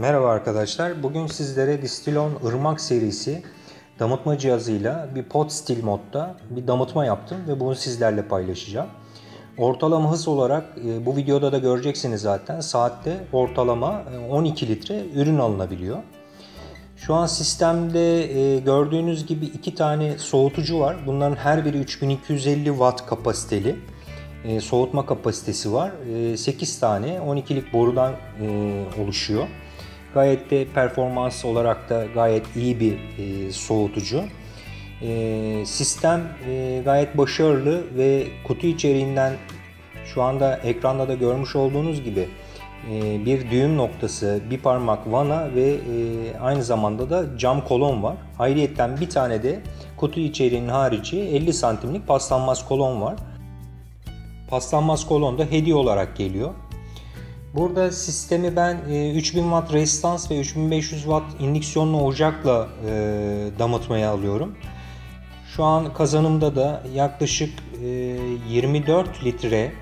Merhaba arkadaşlar. Bugün sizlere Distillon Irmak serisi damıtma cihazıyla bir pot stil modda bir damıtma yaptım ve bunu sizlerle paylaşacağım. Ortalama hız olarak bu videoda da göreceksiniz zaten, saatte ortalama 12 litre ürün alınabiliyor. Şu an sistemde gördüğünüz gibi iki tane soğutucu var. Bunların her biri 3250 watt kapasiteli. Soğutma kapasitesi var. 8 tane 12'lik borudan oluşuyor. Gayet de performans olarak da gayet iyi bir soğutucu. Sistem gayet başarılı ve kutu içeriğinden şu anda ekranda da görmüş olduğunuz gibi bir düğüm noktası, bir parmak vana ve aynı zamanda da cam kolon var. Ayrıyeten bir tane de kutu içeriğinin harici 50 santimlik paslanmaz kolon var. Paslanmaz kolon da hediye olarak geliyor. Burada sistemi ben 3000 watt rezistans ve 3500 watt indüksiyonlu ocakla damıtmaya alıyorum. Şu an kazanımda da yaklaşık 24 litre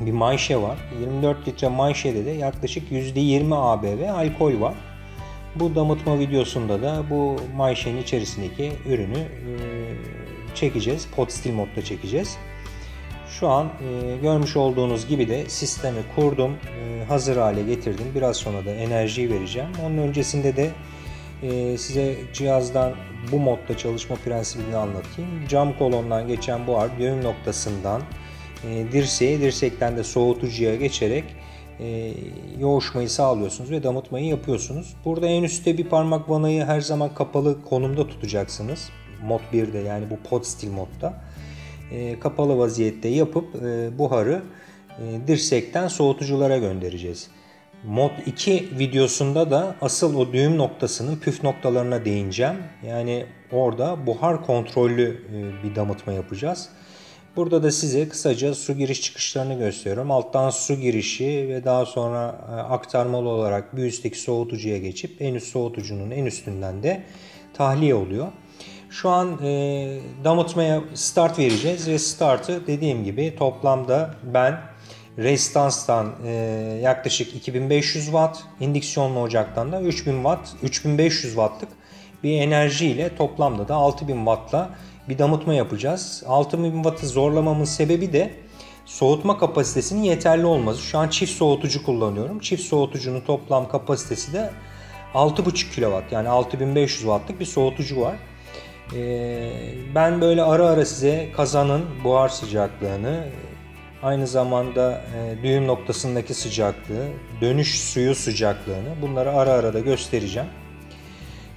bir mayşe var. 24 litre mayşede de yaklaşık %20 ABV alkol var. Bu damıtma videosunda da bu mayşenin içerisindeki ürünü çekeceğiz. Pot stil modda çekeceğiz. Şu an görmüş olduğunuz gibi de sistemi kurdum, hazır hale getirdim. Biraz sonra da enerjiyi vereceğim. Onun öncesinde de size cihazdan bu modda çalışma prensibini anlatayım. Cam kolondan geçen buhar düğüm noktasından dirseğe, dirsekten de soğutucuya geçerek yoğuşmayı sağlıyorsunuz ve damıtmayı yapıyorsunuz. Burada en üstte bir parmak vanayı her zaman kapalı konumda tutacaksınız. Mod 1'de, yani bu pot stil modda. Kapalı vaziyette yapıp buharı dirsekten soğutuculara göndereceğiz. Mod 2 videosunda da asıl o düğüm noktasının püf noktalarına değineceğim. Yani orada buhar kontrollü bir damıtma yapacağız. Burada da size kısaca su giriş çıkışlarını gösteriyorum. Alttan su girişi ve daha sonra aktarmalı olarak bir üstteki soğutucuya geçip en üst soğutucunun en üstünden de tahliye oluyor. Şu an damıtmaya start vereceğiz ve startı dediğim gibi toplamda ben rezistanstan yaklaşık 2500 watt, indüksiyonlu ocaktan da 3000 watt, 3500 wattlık bir enerji ile toplamda da 6000 wattla bir damıtma yapacağız. 6000 wattı zorlamamın sebebi de soğutma kapasitesinin yeterli olması. Şu an çift soğutucu kullanıyorum. Çift soğutucunun toplam kapasitesi de 6,5 kW, yani 6500 wattlık bir soğutucu var. Ben böyle ara ara size kazanın buhar sıcaklığını, aynı zamanda düğüm noktasındaki sıcaklığı, dönüş suyu sıcaklığını, bunları ara ara da göstereceğim.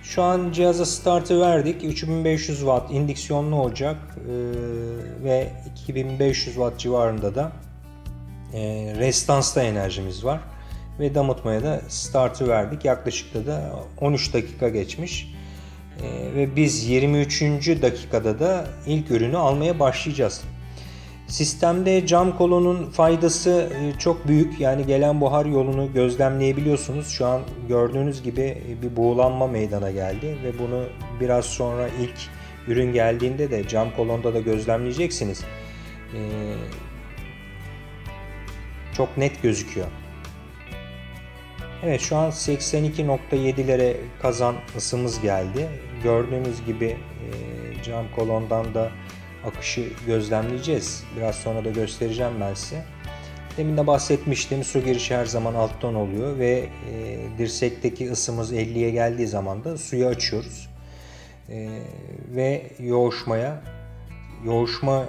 Şu an cihaza startı verdik. 3500 watt indüksiyonlu ocak ve 2500 watt civarında da rezistansta enerjimiz var. Ve damıtmaya da startı verdik. Yaklaşık da 13 dakika geçmiş. Ve biz 23. dakikada da ilk ürünü almaya başlayacağız. Sistemde cam kolonun faydası çok büyük. Yani gelen buhar yolunu gözlemleyebiliyorsunuz. Şu an gördüğünüz gibi bir buğulanma meydana geldi ve bunu biraz sonra ilk ürün geldiğinde de cam kolonda da gözlemleyeceksiniz. Çok net gözüküyor. Evet, şu an 82.7'lere kazan ısımız geldi. Gördüğünüz gibi cam kolondan da akışı gözlemleyeceğiz. Biraz sonra da göstereceğim ben size. Demin de bahsetmiştim, su girişi her zaman alttan oluyor ve dirsekteki ısımız 50'ye geldiği zaman da suyu açıyoruz. Ve yoğuşma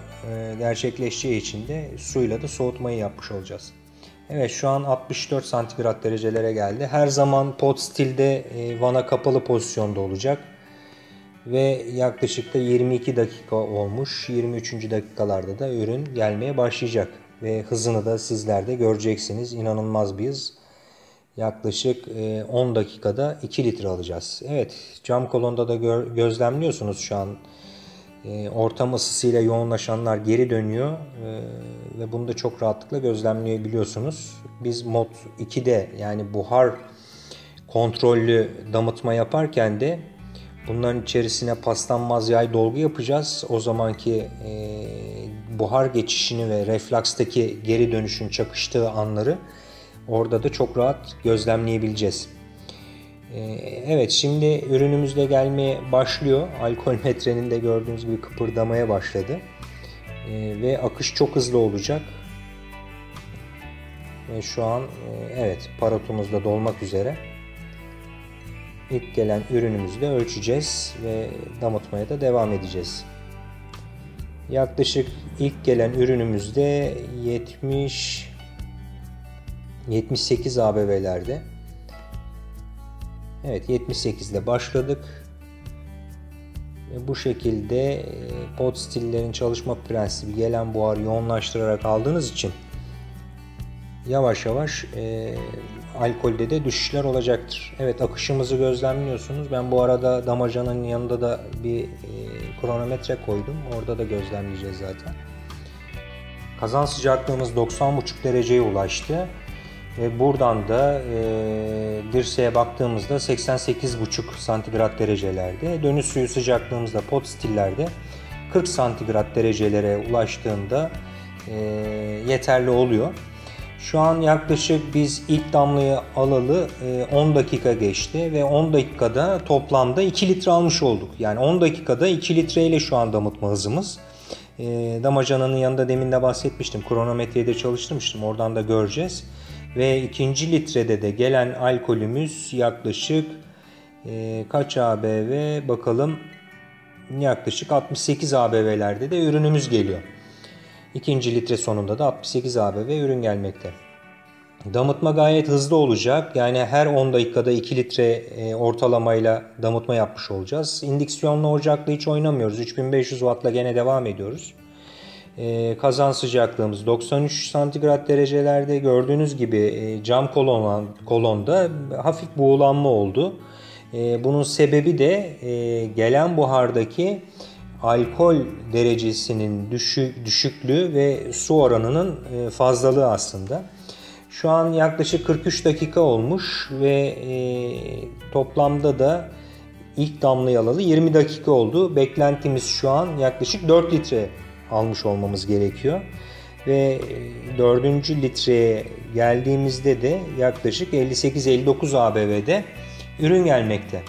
gerçekleşeceği için de suyla da soğutmayı yapmış olacağız. Evet, şu an 64 santigrat derecelere geldi. Her zaman pot stilde vana kapalı pozisyonda olacak. Ve yaklaşık da 22 dakika olmuş. 23. dakikalarda da ürün gelmeye başlayacak. Ve hızını da sizler de göreceksiniz. İnanılmaz bir hız. Yaklaşık 10 dakikada 2 litre alacağız. Evet, cam kolonda da gözlemliyorsunuz şu an. Ortam ısısıyla yoğunlaşanlar geri dönüyor ve bunu da çok rahatlıkla gözlemleyebiliyorsunuz. Biz mod 2'de, yani buhar kontrollü damıtma yaparken de bunların içerisine paslanmaz yay dolgu yapacağız. O zamanki buhar geçişini ve reflakstaki geri dönüşün çakıştığı anları Orada da çok rahat gözlemleyebileceğiz. Evet, şimdi ürünümüz de gelmeye başlıyor. Alkol metrenin de gördüğünüz gibi kıpırdamaya başladı. Ve akış çok hızlı olacak. Ve şu an evet, parotomuz da dolmak üzere. İlk gelen ürünümüzü de ölçeceğiz ve damıtmaya da devam edeceğiz. Yaklaşık ilk gelen ürünümüzde 78 ABV'lerde. Evet, 78 ile başladık. Ve bu şekilde pot stillerin çalışma prensibi gelen buharı yoğunlaştırarak aldığınız için yavaş yavaş alkolde de düşüşler olacaktır. Evet, akışımızı gözlemliyorsunuz. Ben bu arada damacananın yanında da bir kronometre koydum. Orada da gözlemleyeceğiz zaten. Kazan sıcaklığımız 90,5 dereceye ulaştı. Ve buradan da dirseğe baktığımızda 88,5 santigrat derecelerde. Dönüş suyu sıcaklığımızda pot stillerde 40 santigrat derecelere ulaştığında yeterli oluyor. Şu an yaklaşık biz ilk damlayı alalı 10 dakika geçti ve 10 dakikada toplamda 2 litre almış olduk. Yani 10 dakikada 2 litre ile şu an damıtma hızımız. Damacananın yanında demin de bahsetmiştim. Kronometreyi de çalıştırmıştım. Oradan da göreceğiz. Ve ikinci litrede de gelen alkolümüz yaklaşık kaç ABV bakalım, yaklaşık 68 ABV'lerde de ürünümüz geliyor. İkinci litre sonunda da 68 ABV ürün gelmekte. Damıtma gayet hızlı olacak. Yani her 10 dakikada 2 litre ortalamayla damıtma yapmış olacağız. İndüksiyonlu ocakla hiç oynamıyoruz. 3500 Watt'la gene devam ediyoruz. Kazan sıcaklığımız 93 santigrat derecelerde. Gördüğünüz gibi cam kolonda hafif buğulanma oldu. Bunun sebebi de gelen buhardaki alkol derecesinin düşüklüğü ve su oranının fazlalığı aslında. Şu an yaklaşık 43 dakika olmuş ve toplamda da ilk damlayı alalı 20 dakika oldu. Beklentimiz şu an yaklaşık 4 litre almış olmamız gerekiyor. Ve 4. litreye geldiğimizde de yaklaşık 58-59 ABV'de ürün gelmekte.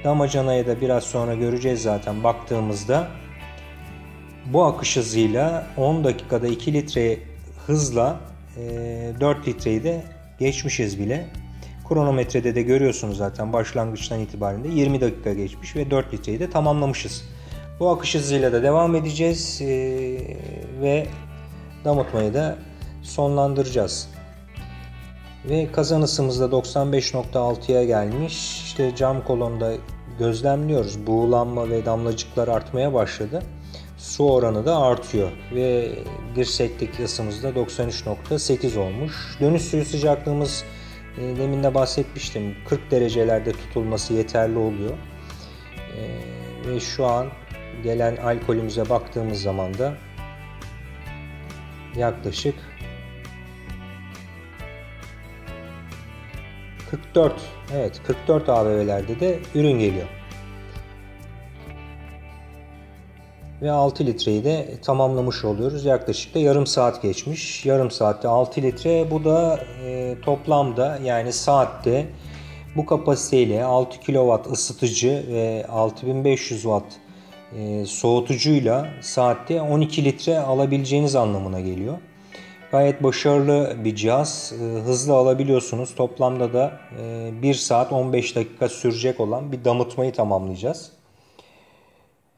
Damacanaya da biraz sonra göreceğiz zaten baktığımızda. Bu akış hızıyla 10 dakikada 2 litre hızla 4 litreyi de geçmişiz bile. Kronometrede de görüyorsunuz zaten başlangıçtan itibaren de 20 dakika geçmiş ve 4 litreyi de tamamlamışız. Bu akış hızıyla da devam edeceğiz ve damıtmayı da sonlandıracağız. Ve kazan ısımız da 95.6'ya gelmiş. İşte cam kolonda gözlemliyoruz. Buğulanma ve damlacıklar artmaya başladı. Su oranı da artıyor ve dirsekteki ısımız da 93.8 olmuş. Dönüş suyu sıcaklığımız demin de bahsetmiştim. 40 derecelerde tutulması yeterli oluyor. Ve şu an gelen alkolümüze baktığımız zaman da yaklaşık 44 ABV'lerde de ürün geliyor. Ve 6 litreyi de tamamlamış oluyoruz. Yaklaşık da yarım saat geçmiş. Yarım saatte 6 litre. Bu da toplamda yani saatte bu kapasiteyle 6 kW ısıtıcı ve 6500 Watt soğutucuyla saatte 12 litre alabileceğiniz anlamına geliyor. Gayet başarılı bir cihaz. Hızlı alabiliyorsunuz. Toplamda da 1 saat 15 dakika sürecek olan bir damıtmayı tamamlayacağız.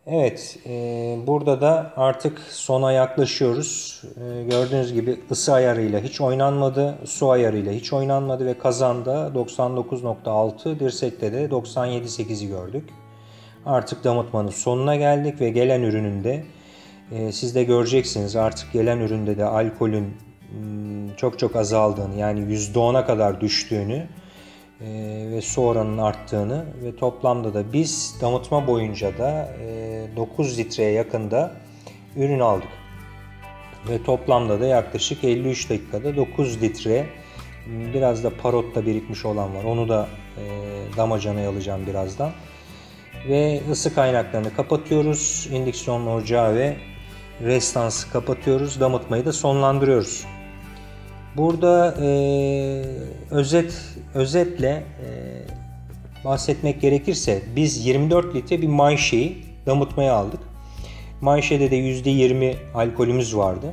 Evet, burada da artık sona yaklaşıyoruz. Gördüğünüz gibi ısı ayarıyla hiç oynanmadı, su ayarıyla hiç oynanmadı ve kazanda 99.6, dirsekte de 97.8'i gördük. Artık damıtmanın sonuna geldik ve gelen ürününde siz de göreceksiniz, artık gelen üründe de alkolün çok azaldığını, yani %10'a kadar düştüğünü ve su oranının arttığını ve toplamda da biz damıtma boyunca da 9 litreye yakında ürün aldık. Ve toplamda da yaklaşık 53 dakikada 9 litre, biraz da parotta birikmiş olan var. Onu da damacanaya alacağım birazdan. Ve ısı kaynaklarını kapatıyoruz. İndüksiyonlu ocağı ve restansı kapatıyoruz. Damıtmayı da sonlandırıyoruz. Burada özetle bahsetmek gerekirse biz 24 litre bir Mayşe'yi damıtmaya aldık. Mayşe'de de %20 alkolümüz vardı.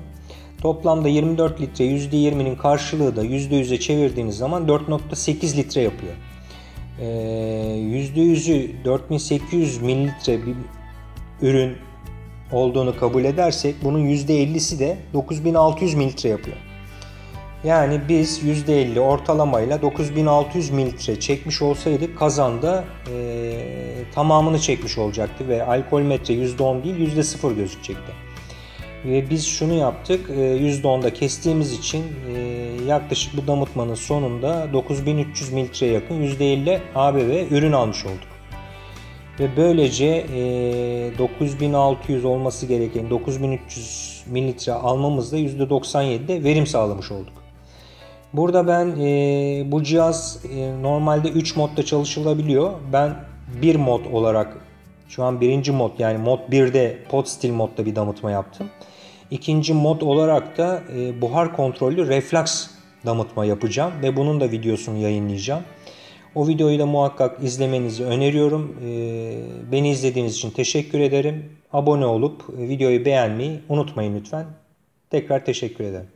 Toplamda 24 litre %20'nin karşılığı da %100'e çevirdiğiniz zaman 4,8 litre yapıyor. %100'ü 4800 mililitre bir ürün olduğunu kabul edersek bunun %50'si de 9600 mililitre yapıyor. Yani biz %50 ortalamayla 9600 mililitre çekmiş olsaydık kazanda tamamını çekmiş olacaktı ve alkol metre %10 değil %0 gözükecekti. Ve biz şunu yaptık, %10'da kestiğimiz için yaklaşık bu damıtmanın sonunda 9300 mililitreye yakın %50 ABV ürün almış olduk. Ve böylece 9600 olması gereken 9300 mililitre almamızda %97'de verim sağlamış olduk. Burada ben bu cihaz normalde 3 modda çalışılabiliyor. Ben 1 mod olarak şu an birinci mod yani mod 1'de pot stil modda bir damıtma yaptım. İkinci mod olarak da buhar kontrollü refleks damıtma yapacağım ve bunun da videosunu yayınlayacağım. O videoyu da muhakkak izlemenizi öneriyorum. Beni izlediğiniz için teşekkür ederim. Abone olup videoyu beğenmeyi unutmayın lütfen. Tekrar teşekkür ederim.